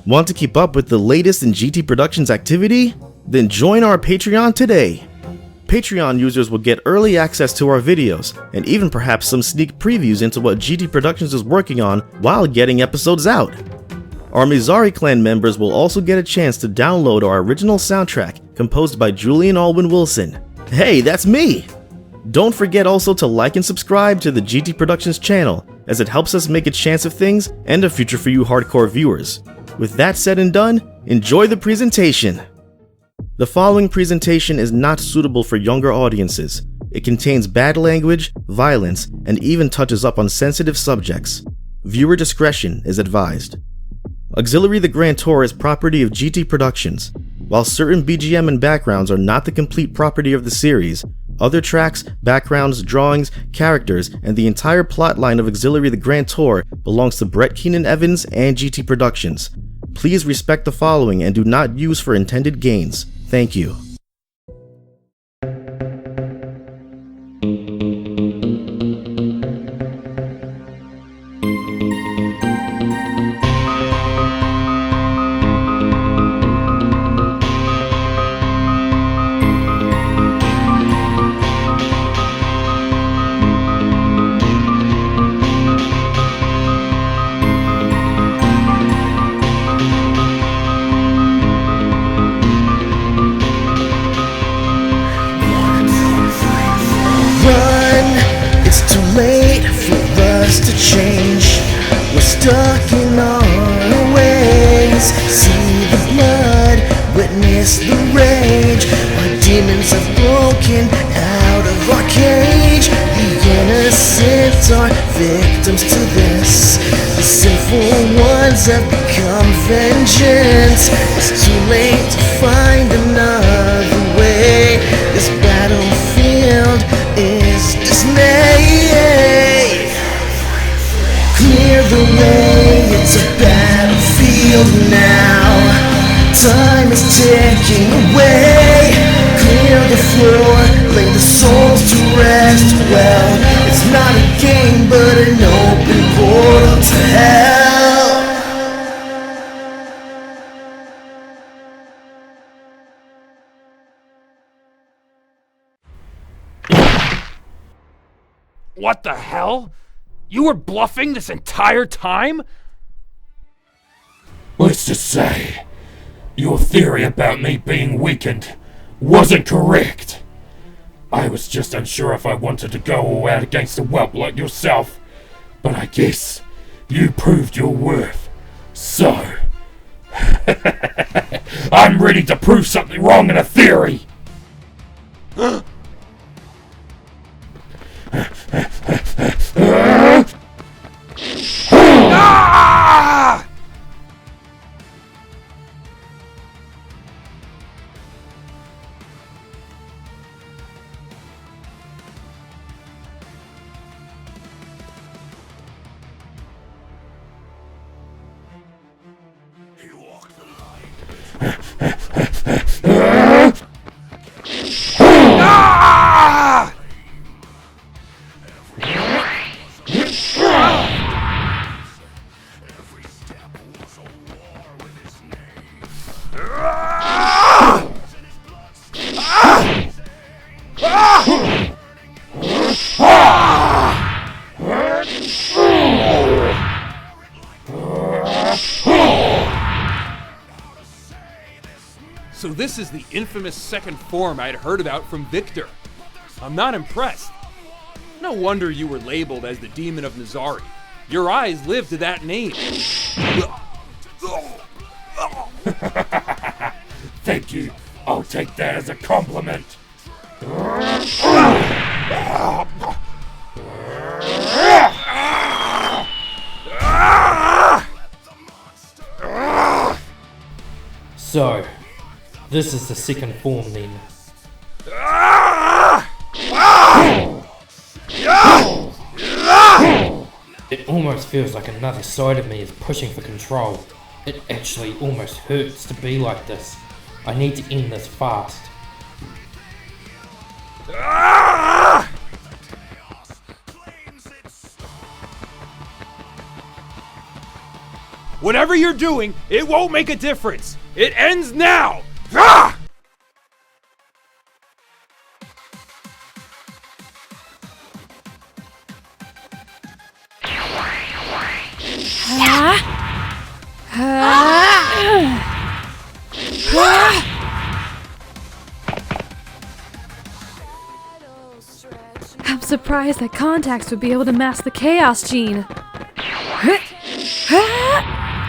Want to keep up with the latest in GT Productions activity? Then join our Patreon today. Patreon users will get early access to our videos, and even perhaps some sneak previews into what GT Productions is working on while getting episodes out. Our Mizari clan members will also get a chance to download our original soundtrack composed by Julian Alwyn Wilson. Hey, that's me! Don't forget also to like and subscribe to the GT Productions channel, as it helps us make a chance of things and a future for you hardcore viewers. With that said and done, enjoy the presentation! The following presentation is not suitable for younger audiences. It contains bad language, violence, and even touches up on sensitive subjects. Viewer discretion is advised. Auxillary the Grand Tour is property of GT Productions. While certain BGM and backgrounds are not the complete property of the series, other tracks, backgrounds, drawings, characters, and the entire plotline of Auxillary the Grand Tour belongs to Brett Keenan Evans and GT Productions. Please respect the following and do not use for intended gains. Thank you. Change. We're stuck in our ways. See the blood, witness the rage. Our demons have broken out of our cage. The innocent are victims to this. The sinful ones have become vengeance. It's too late to find another way. This battlefield is dismay. Clear the way, it's a battlefield now. Time is ticking away. Clear the floor, lay the souls to rest. Well, it's not a game, but an open portal to hell. What the hell? You were bluffing this entire time? Let's just say, your theory about me being weakened wasn't correct. I was just unsure if I wanted to go all out against a whelp like yourself, but I guess you proved your worth. So, I'm ready to prove something wrong in a theory. Ah! Ah! So this is the infamous second form I'd heard about from Victor. I'm not impressed. No wonder you were labeled as the Demon of Mizari. Your eyes live to that name. Thank you. I'll take that as a compliment. So, this is the second form then. It almost feels like another side of me is pushing for control. It actually almost hurts to be like this. I need to end this fast. Whatever you're doing, it won't make a difference. It ends now! Ah! I'm surprised that contacts would be able to mask the chaos gene.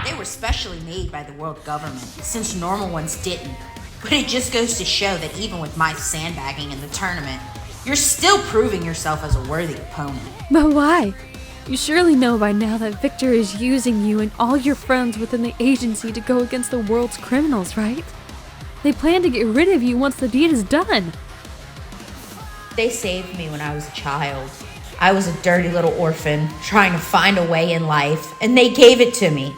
They were specially made by the world government, since normal ones didn't. But it just goes to show that even with my sandbagging in the tournament, you're still proving yourself as a worthy opponent. But why? You surely know by now that Victor is using you and all your friends within the agency to go against the world's criminals, right? They plan to get rid of you once the deed is done. They saved me when I was a child. I was a dirty little orphan, trying to find a way in life, and they gave it to me.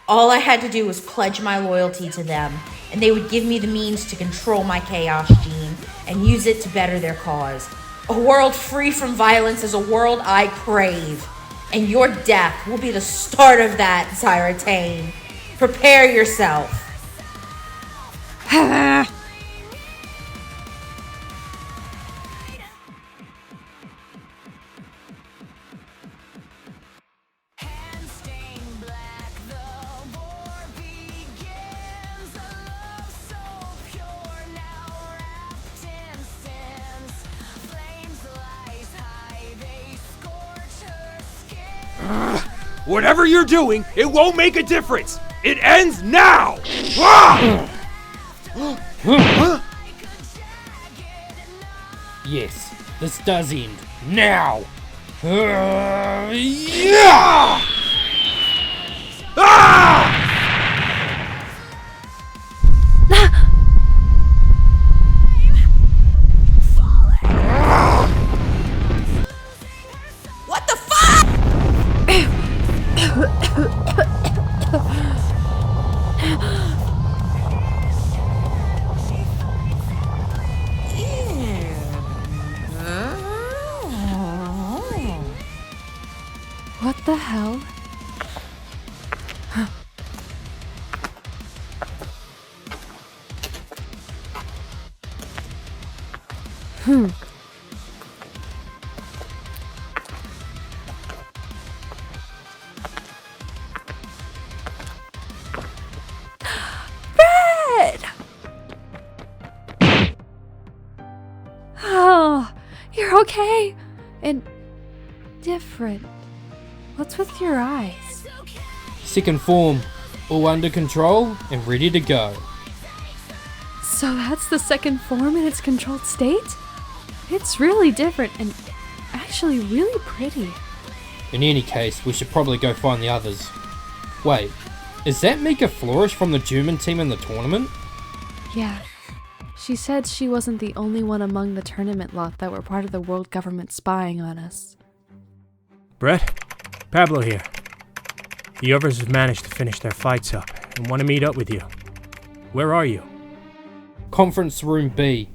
All I had to do was pledge my loyalty to them, and they would give me the means to control my chaos gene and use it to better their cause. A world free from violence is a world I crave, and your death will be the start of that, Zyratane. Prepare yourself. Whatever you're doing, it won't make a difference. It ends now! Ah! Yes, this does end. Now! Yeah! Ah! What the fuck? What the hell? Oh, you're okay? And different. What's with your eyes? Second form, all under control and ready to go. So that's the second form in its controlled state? It's really different and actually really pretty. In any case, we should probably go find the others. Wait, is that Mika Flourish from the German team in the tournament? Yeah. She said she wasn't the only one among the tournament lot that were part of the world government spying on us. Brett, Pablo here. The others have managed to finish their fights up and want to meet up with you. Where are you? Conference room B.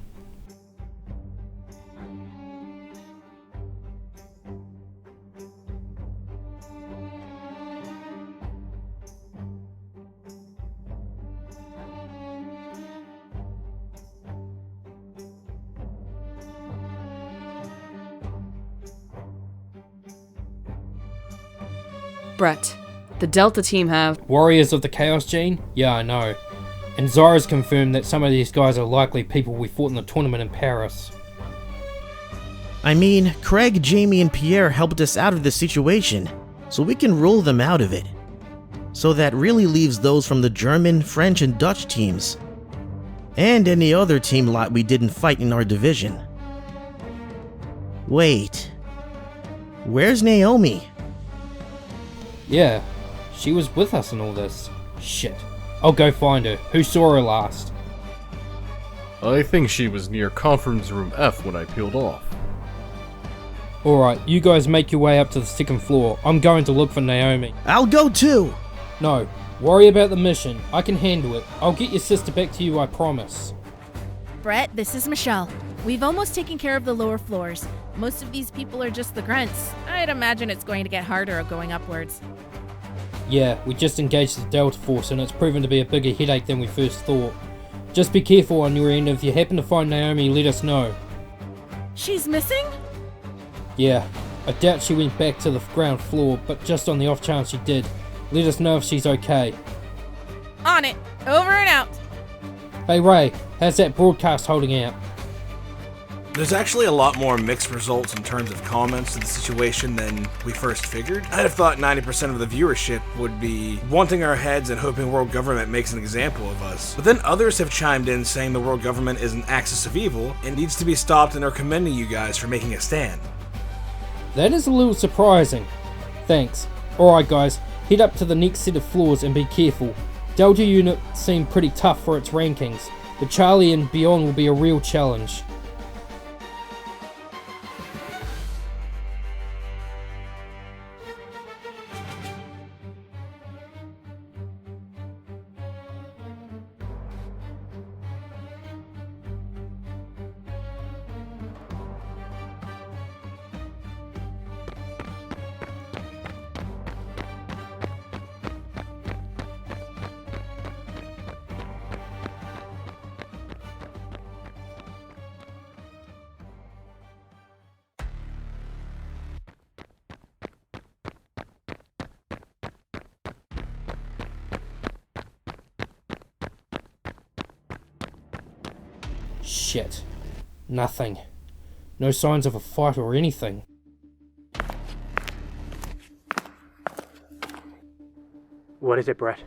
Brett, the Delta team have... Warriors of the Chaos Gene? Yeah, I know. And Zara's confirmed that some of these guys are likely people we fought in the tournament in Paris. I mean, Craig, Jamie, and Pierre helped us out of this situation, so we can rule them out of it. So that really leaves those from the German, French, and Dutch teams. And any other team lot we didn't fight in our division. Wait. Where's Naomi? Yeah, she was with us in all this. Shit. I'll go find her. Who saw her last? I think she was near conference room F when I peeled off. Alright, you guys make your way up to the second floor. I'm going to look for Naomi. I'll go too! No, worry about the mission. I can handle it. I'll get your sister back to you, I promise. Brett, this is Michelle. We've almost taken care of the lower floors. Most of these people are just the grunts. I'd imagine it's going to get harder going upwards. Yeah, we just engaged the Delta Force and it's proven to be a bigger headache than we first thought. Just be careful on your end. If you happen to find Naomi, let us know. She's missing? Yeah, I doubt she went back to the ground floor, but just on the off chance she did, let us know if she's okay. On it. Over and out. Hey Ray, how's that broadcast holding out? There's actually a lot more mixed results in terms of comments to the situation than we first figured. I'd have thought 90% of the viewership would be wanting our heads and hoping world government makes an example of us. But then others have chimed in saying the world government is an axis of evil and needs to be stopped and are commending you guys for making a stand. That is a little surprising. Thanks. Alright guys, head up to the next set of floors and be careful. Delta unit seemed pretty tough for its rankings, but Charlie and beyond will be a real challenge. Shit. Nothing. No signs of a fight or anything. What is it, Brett?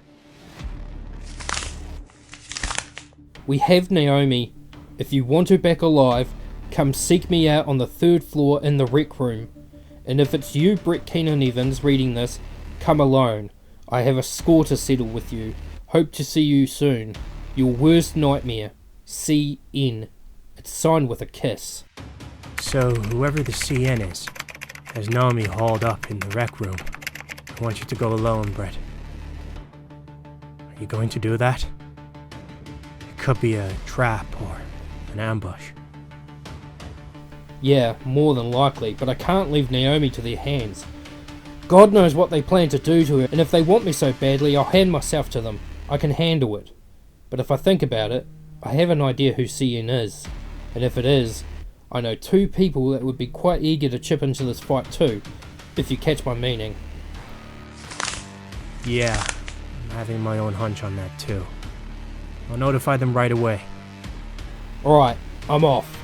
We have Naomi. If you want her back alive, come seek me out on the 3rd floor in the rec room. And if it's you, Brett Keenan Evans, reading this, come alone. I have a score to settle with you. Hope to see you soon. Your worst nightmare. CN. It's signed with a kiss. So, whoever the CN is, has Naomi hauled up in the rec room. I want you to go alone, Brett. Are you going to do that? It could be a trap or an ambush. Yeah, more than likely, but I can't leave Naomi to their hands. God knows what they plan to do to her, and if they want me so badly, I'll hand myself to them. I can handle it. But if I think about it, I have an idea who CN is. And if it is, I know 2 people that would be quite eager to chip into this fight too, if you catch my meaning. Yeah, I'm having my own hunch on that too. I'll notify them right away. Alright, I'm off.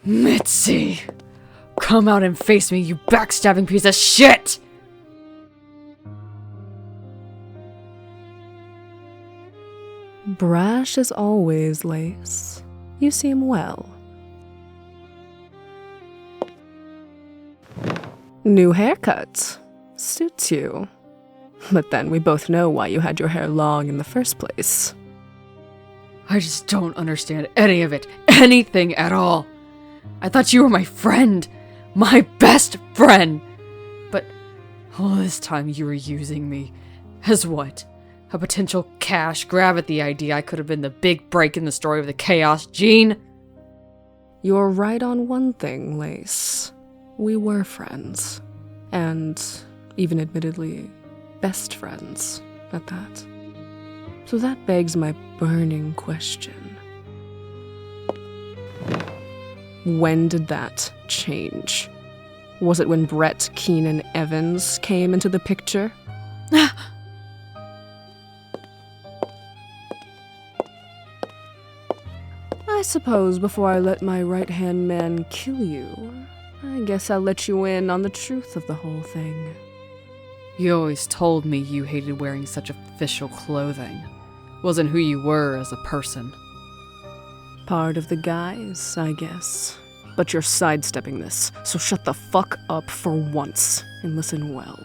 Mitzi! Come out and face me, you backstabbing piece of shit! Brash as always, Lace. You seem well. New haircut. Suits you. But then we both know why you had your hair long in the first place. I just don't understand any of it. Anything at all. I thought you were my friend. My best friend. But all this time you were using me. As what? A potential cash grab at the idea I could have been the big break in the story of the Chaos Gene? You're right on one thing, Lace. We were friends. And, even admittedly, best friends at that. So that begs my burning question. When did that change? Was it when Brett Keenan Evans came into the picture? suppose before I let my right-hand man kill you, I guess I'll let you in on the truth of the whole thing. You always told me you hated wearing such official clothing. Wasn't who you were as a person. Part of the guise, I guess. But you're sidestepping this, so shut the fuck up for once, and listen well.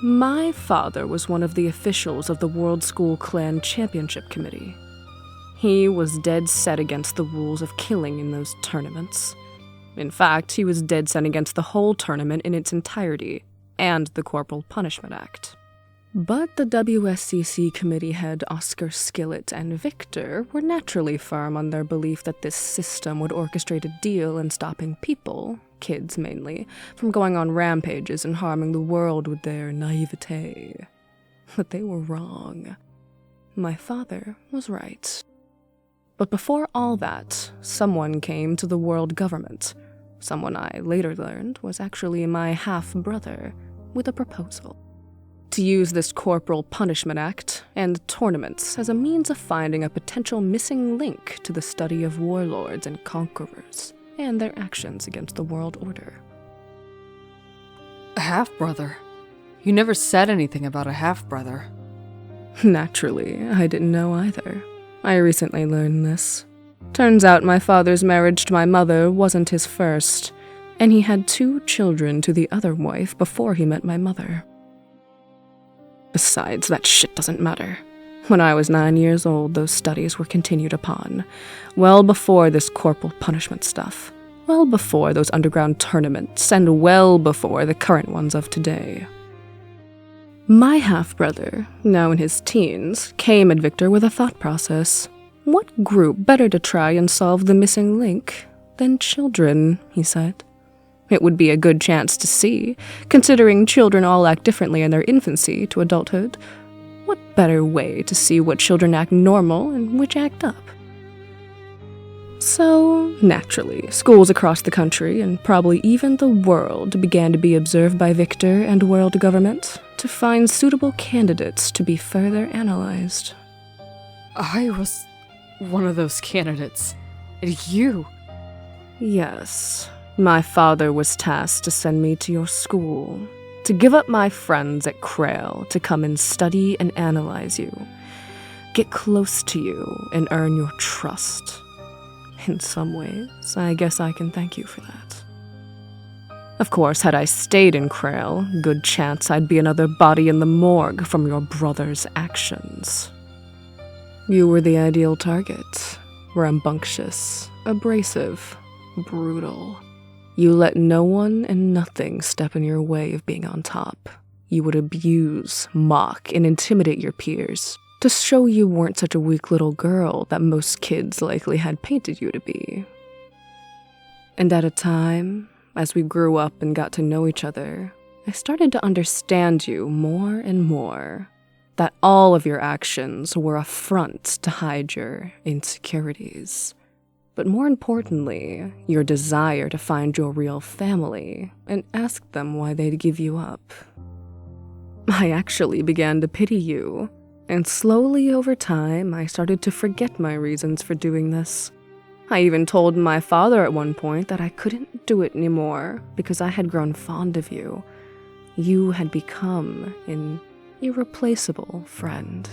My father was one of the officials of the World School Clan Championship Committee. He was dead set against the rules of killing in those tournaments. In fact, he was dead set against the whole tournament in its entirety, and the Corporal Punishment Act. But the WSCC committee head Oscar Skillet and Victor were naturally firm on their belief that this system would orchestrate a deal in stopping people, kids mainly, from going on rampages and harming the world with their naivete. But they were wrong. My father was right. But before all that, someone came to the world government. Someone I later learned was actually my half-brother, with a proposal. To use this Corporal Punishment Act and tournaments as a means of finding a potential missing link to the study of warlords and conquerors, and their actions against the world order. A half-brother? You never said anything about a half-brother. Naturally, I didn't know either. I recently learned this. Turns out my father's marriage to my mother wasn't his first, and he had 2 children to the other wife before he met my mother. Besides, that shit doesn't matter. When I was 9 years old, those studies were continued upon. Well before this corporal punishment stuff. Well before those underground tournaments, and well before the current ones of today. My half-brother, now in his teens, came at Victor with a thought process. What group better to try and solve the missing link than children, he said. It would be a good chance to see, considering children all act differently in their infancy to adulthood. What better way to see what children act normal and which act up? So, naturally, schools across the country, and probably even the world, began to be observed by Victor and world government to find suitable candidates to be further analyzed. I was one of those candidates. And you? Yes. My father was tasked to send me to your school, to give up my friends at Chrail to come and study and analyze you, get close to you and earn your trust. In some ways, I guess I can thank you for that. Of course, had I stayed in Chrail, good chance I'd be another body in the morgue from your brother's actions. You were the ideal target. Rambunctious, abrasive, brutal. You let no one and nothing step in your way of being on top. You would abuse, mock, and intimidate your peers to show you weren't such a weak little girl that most kids likely had painted you to be. And at a time, as we grew up and got to know each other, I started to understand you more and more. That all of your actions were a front to hide your insecurities. But more importantly, your desire to find your real family and ask them why they'd give you up. I actually began to pity you, and slowly over time, I started to forget my reasons for doing this. I even told my father at one point that I couldn't do it anymore because I had grown fond of you. You had become an irreplaceable friend.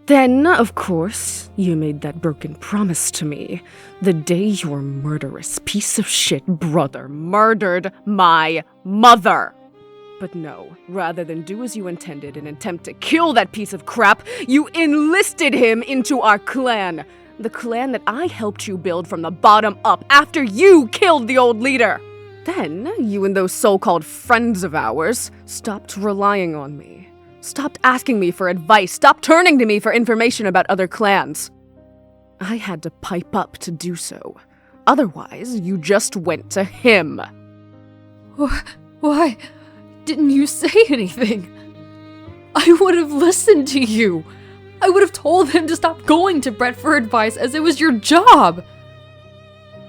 Then, of course, you made that broken promise to me the day your murderous piece of shit brother murdered my mother. But no, rather than do as you intended and attempt to kill that piece of crap, you enlisted him into our clan. The clan that I helped you build from the bottom up after you killed the old leader. Then, you and those so-called friends of ours stopped relying on me. Stopped asking me for advice. Stopped turning to me for information about other clans. I had to pipe up to do so. Otherwise, you just went to him. Why didn't you say anything? I would have listened to you. I would have told him to stop going to Brett for advice as it was your job.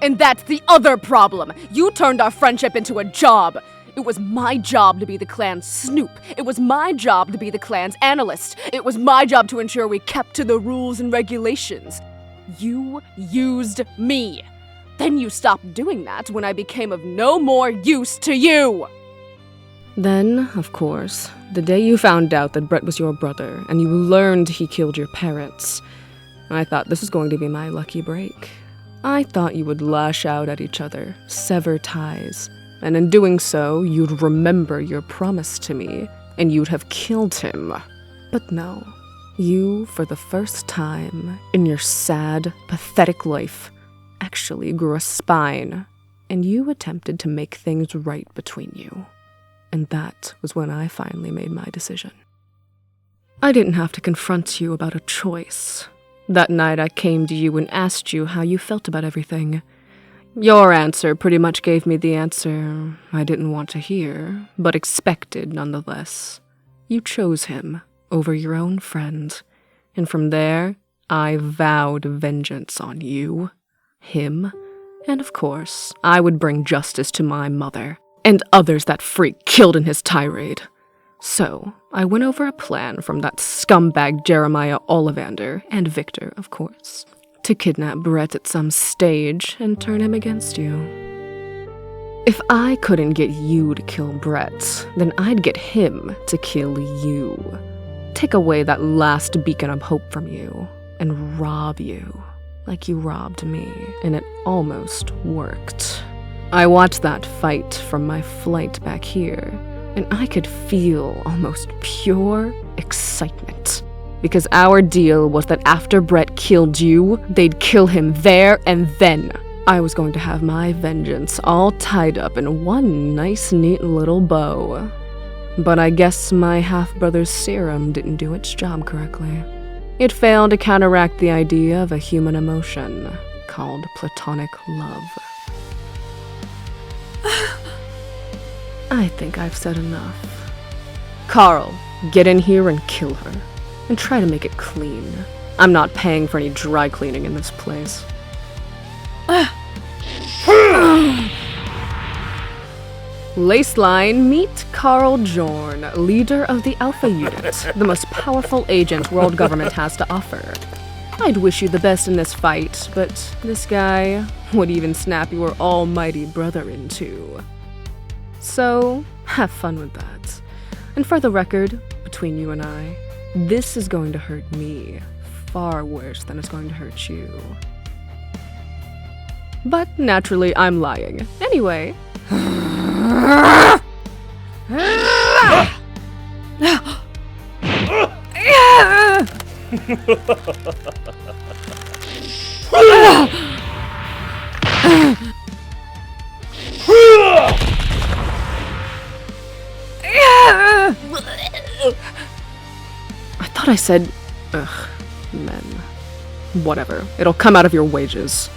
And that's the other problem. You turned our friendship into a job. It was my job to be the clan's snoop. It was my job to be the clan's analyst. It was my job to ensure we kept to the rules and regulations. You used me. Then you stopped doing that when I became of no more use to you. Then, of course, the day you found out that Brett was your brother and you learned he killed your parents, I thought this was going to be my lucky break. I thought you would lash out at each other, sever ties, and in doing so, you'd remember your promise to me, and you'd have killed him. But no, you, for the first time in your sad, pathetic life, actually grew a spine, and you attempted to make things right between you. And that was when I finally made my decision. I didn't have to confront you about a choice. That night I came to you and asked you how you felt about everything. Your answer pretty much gave me the answer I didn't want to hear, but expected nonetheless. You chose him over your own friend, and from there, I vowed vengeance on you, him, and of course, I would bring justice to my mother, and others that freak killed in his tirade. So, I went over a plan from that scumbag Jeremiah Ollivander, and Victor, of course, to kidnap Brett at some stage and turn him against you. If I couldn't get you to kill Brett, then I'd get him to kill you. Take away that last beacon of hope from you, and rob you, like you robbed me, and it almost worked. I watched that fight from my flight back here, and I could feel almost pure excitement. Because our deal was that after Brett killed you, they'd kill him there and then. I was going to have my vengeance all tied up in one nice, neat little bow. But I guess my half-brother's serum didn't do its job correctly. It failed to counteract the idea of a human emotion called platonic love. I think I've said enough. Carl, get in here and kill her. And try to make it clean. I'm not paying for any dry cleaning in this place. Laceline, meet Carl Jorn, leader of the Alpha Unit, the most powerful agent world government has to offer. I'd wish you the best in this fight, but this guy would even snap your almighty brother in two. So, have fun with that. And for the record, between you and I, this is going to hurt me far worse than it's going to hurt you. But naturally, I'm lying. Anyway. I thought I said, ugh, men. Whatever. It'll come out of your wages.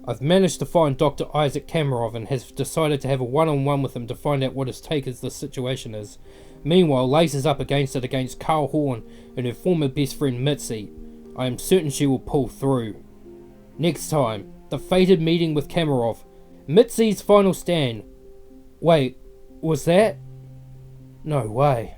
I've managed to find Dr. Isaac Kamarov and has decided to have a one-on-one with him to find out what his take as the situation is. Meanwhile, Lace is up against Carl Horn and her former best friend Mitzi. I am certain she will pull through. Next time, the fated meeting with Kamarov. Mitzi's final stand. Wait, was that? No way.